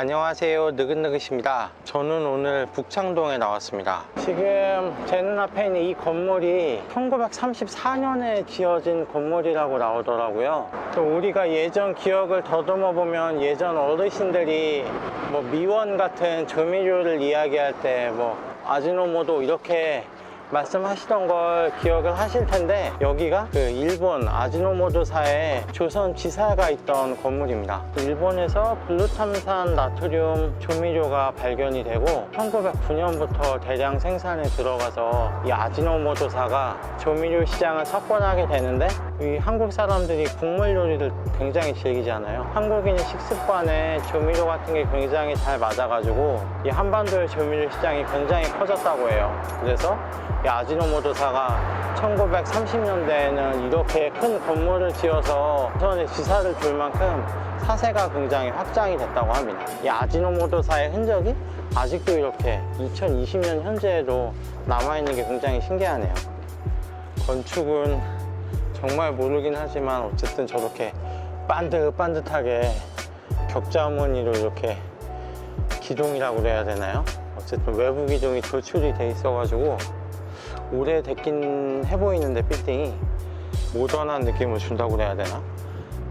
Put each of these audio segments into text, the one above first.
안녕하세요, 느긋느긋입니다. 저는 오늘 북창동에 나왔습니다. 지금 제 눈앞에 있는 이 건물이 1934년에 지어진 건물이라고 나오더라고요. 또 우리가 예전 기억을 더듬어 보면 예전 어르신들이 뭐 미원 같은 조미료를 이야기할 때 뭐 아지노모토 이렇게 말씀하시던 걸 기억을 하실 텐데, 여기가 그 일본 아지노모토사의 조선 지사가 있던 건물입니다. 일본에서 블루탐산 나트륨 조미료가 발견이 되고 1909년부터 대량 생산에 들어가서 이 아지노모토사가 조미료 시장을 석권하게 되는데, 이 한국 사람들이 국물 요리를 굉장히 즐기잖아요. 한국인의 식습관에 조미료 같은 게 굉장히 잘 맞아가지고 이 한반도의 조미료 시장이 굉장히 커졌다고 해요. 그래서 이 아지노모토사가 1930년대에는 이렇게 큰 건물을 지어서 조선의 지사를 둘 만큼 사세가 굉장히 확장이 됐다고 합니다. 이 아지노모토사의 흔적이 아직도 이렇게 2020년 현재에도 남아있는 게 굉장히 신기하네요. 건축은 정말 모르긴 하지만 어쨌든 저렇게 반듯반듯하게 격자무늬로 이렇게 기둥이라고 그래야 되나요? 어쨌든 외부 기둥이 도출이 돼 있어가지고 오래됐긴 해보이는데 빌딩이 모던한 느낌을 준다고 그래야 되나?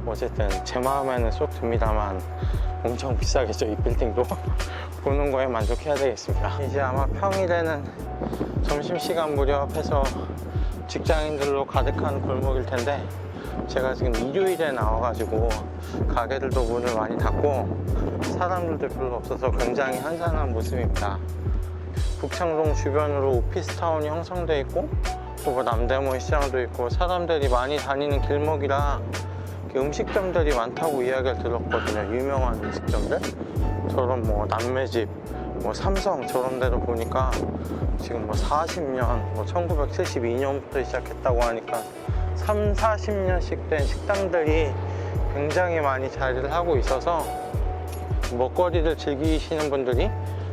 어쨌든 제 마음에는 쏙 듭니다만 엄청 비싸겠죠, 이 빌딩도. 보는 거에 만족해야 되겠습니다. 이제 아마 평일에는 점심시간 무렵해서 직장인들로 가득한 골목일 텐데, 제가 지금 일요일에 나와가지고 가게들도 문을 많이 닫고 사람들도 별로 없어서 굉장히 한산한 모습입니다. 북창동 주변으로 오피스타운이 형성되어 있고 또 뭐 남대문 시장도 있고 사람들이 많이 다니는 길목이라 음식점들이 많다고 이야기를 들었거든요. 유명한 음식점들, 저런 뭐 남매집, 뭐 삼성 저런 데로 보니까 지금 뭐 40년, 뭐 1972년부터 시작했다고 하니까 3, 40년씩 된 식당들이 굉장히 많이 자리를 하고 있어서 먹거리를 즐기시는 분들이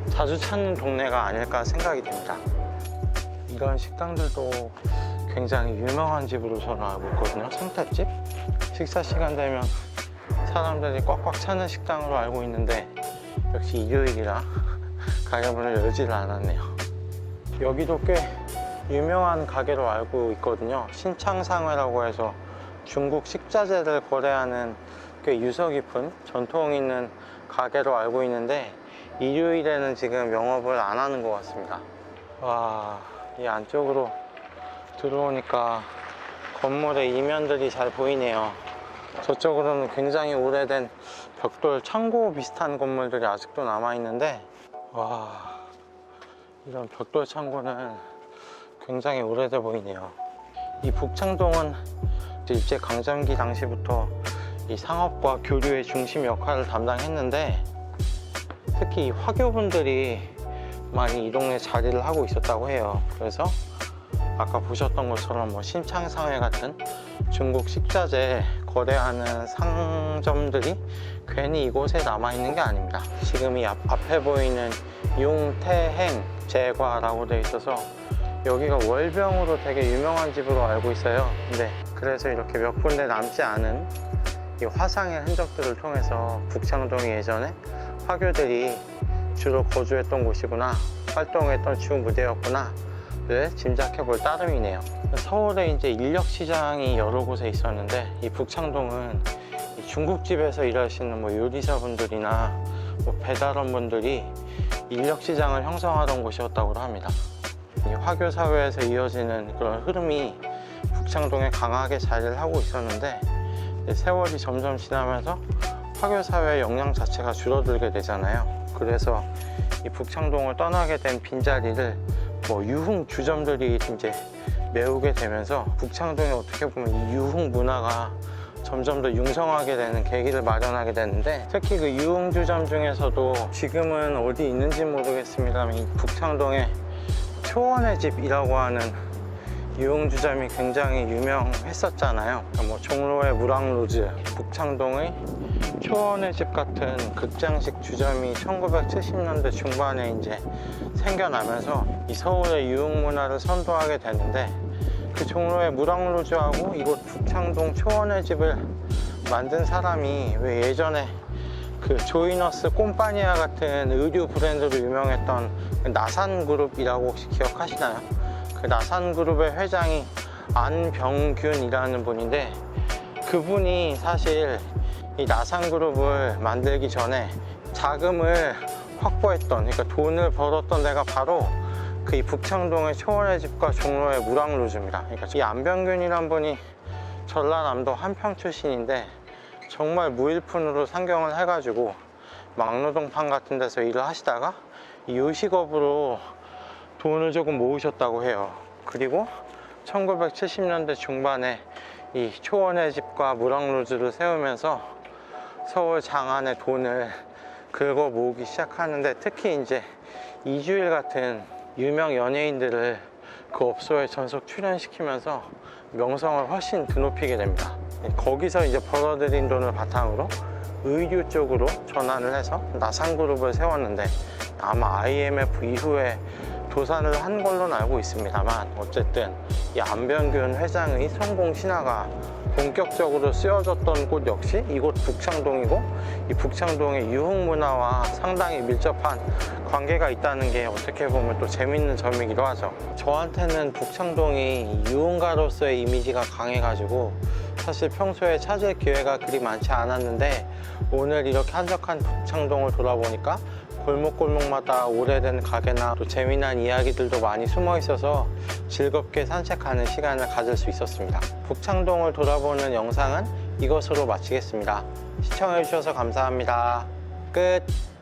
자주 찾는 동네가 아닐까 생각이 됩니다. 이런 식당들도 굉장히 유명한 집으로 저는 알고 있거든요. 상tat집? 식사 시간 되면 사람들이 꽉꽉 차는 식당으로 알고 있는데 역시 일요일이라 가게 문을 열지를 않았네요. 여기도 꽤 유명한 가게로 알고 있거든요. 신창상회라고 해서 중국 식자재를 거래하는 꽤 유서 깊은 전통 있는 가게로 알고 있는데 일요일에는 지금 영업을 안 하는 것 같습니다. 와, 이 안쪽으로 들어오니까 건물의 이면들이 잘 보이네요. 저쪽으로는 굉장히 오래된 벽돌 창고 비슷한 건물들이 아직도 남아있는데, 와, 이런 벽돌 창고는 굉장히 오래돼 보이네요. 이 북창동은 일제강점기 당시부터 이 상업과 교류의 중심 역할을 담당했는데, 특히 화교분들이 많이 이 동네에 자리를 하고 있었다고 해요. 그래서 아까 보셨던 것처럼 뭐 신창상회 같은 중국 식자재 거래하는 상점들이 괜히 이곳에 남아있는 게 아닙니다. 지금 이 앞에 보이는 용태행 제과라고 되어 있어서 여기가 월병으로 되게 유명한 집으로 알고 있어요. 근데 그래서 이렇게 몇 군데 남지 않은 이 화상의 흔적들을 통해서 북창동이 예전에 화교들이 주로 거주했던 곳이구나, 활동했던 주 무대였구나 를 짐작해 볼 따름이네요. 서울에 이제 인력시장이 여러 곳에 있었는데 이 북창동은 이 중국집에서 일하시는 뭐 요리사분들이나 뭐 배달원분들이 인력시장을 형성하던 곳이었다고 합니다. 이 화교 사회에서 이어지는 그런 흐름이 북창동에 강하게 자리를 하고 있었는데, 세월이 점점 지나면서 화교 사회의 역량 자체가 줄어들게 되잖아요. 그래서 이 북창동을 떠나게 된 빈자리를 뭐 유흥 주점들이 이제 메우게 되면서 북창동에 어떻게 보면 이 유흥 문화가 점점 더 융성하게 되는 계기를 마련하게 되는데, 특히 그 유흥 주점 중에서도 지금은 어디 있는지 모르겠습니다만 이 북창동에 초원의 집이라고 하는 유흥주점이 굉장히 유명했었잖아요. 뭐 종로의 무랑로즈, 북창동의 초원의 집 같은 극장식 주점이 1970년대 중반에 이제 생겨나면서 이 서울의 유흥문화를 선도하게 되는데, 그 종로의 무랑로즈하고 이곳 북창동 초원의 집을 만든 사람이 왜 예전에 그 조이너스 꼼파니아 같은 의류 브랜드로 유명했던 그 나산그룹이라고 혹시 기억하시나요? 그 나산그룹의 회장이 안병균이라는 분인데, 그분이 사실 이 나산그룹을 만들기 전에 자금을 확보했던, 그러니까 돈을 벌었던 데가 바로 그 이 북창동의 초원의 집과 종로의 무랑루즈입니다. 그러니까 이 안병균이란 분이 전라남도 한평 출신인데 정말 무일푼으로 상경을 해가지고 막노동판 같은 데서 일을 하시다가 이 요식업으로 돈을 조금 모으셨다고 해요. 그리고 1970년대 중반에 이 초원의 집과 무랑루즈를 세우면서 서울 장안의 돈을 긁어 모으기 시작하는데, 특히 이제 이주일 같은 유명 연예인들을 그 업소에 전속 출연시키면서 명성을 훨씬 드높이게 됩니다. 거기서 이제 벌어들인 돈을 바탕으로 의류 쪽으로 전환을 해서 나산그룹을 세웠는데, 아마 IMF 이후에 도산을 한 걸로는 알고 있습니다만, 어쨌든 이 안병균 회장의 성공 신화가 본격적으로 쓰여졌던 곳 역시 이곳 북창동이고, 이 북창동의 유흥 문화와 상당히 밀접한 관계가 있다는 게 어떻게 보면 또 재밌는 점이기도 하죠. 저한테는 북창동이 유흥가로서의 이미지가 강해가지고 사실 평소에 찾을 기회가 그리 많지 않았는데, 오늘 이렇게 한적한 북창동을 돌아보니까 골목골목마다 오래된 가게나 또 재미난 이야기들도 많이 숨어 있어서 즐겁게 산책하는 시간을 가질 수 있었습니다. 북창동을 돌아보는 영상은 이것으로 마치겠습니다. 시청해주셔서 감사합니다. 끝.